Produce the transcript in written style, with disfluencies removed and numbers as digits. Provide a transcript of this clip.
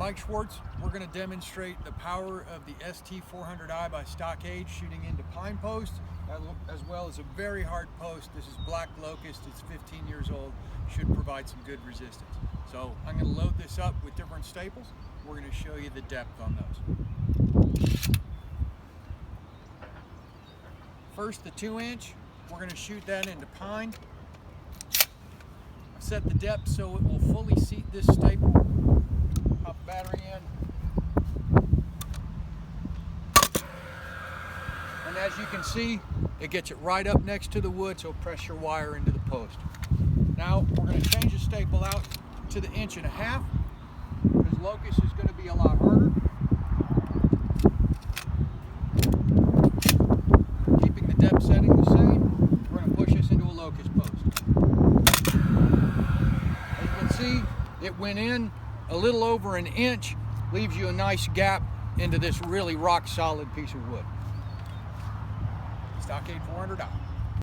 Mike Schwartz. We're going to demonstrate the power of the ST400i by StockAde shooting into pine posts, as well as a very hard post. This is black locust. It's 15 years old. Should provide some good resistance. So I'm going to load this up with different staples. We're going to show you the depth on those. First, the 2-inch. We're going to shoot that into pine. I've set the depth so it will fully seat this staple. Pop the battery in. And as you can see, it gets it right up next to the wood, so press your wire into the post. Now we're going to change the staple out to the 1.5 inches, because locust is going to be a lot harder. Keeping the depth setting the same, we're going to push this into a locust post. As you can see, it went in a little over 1 inch, leaves you a nice gap into this really rock solid piece of wood. StockAde 400i.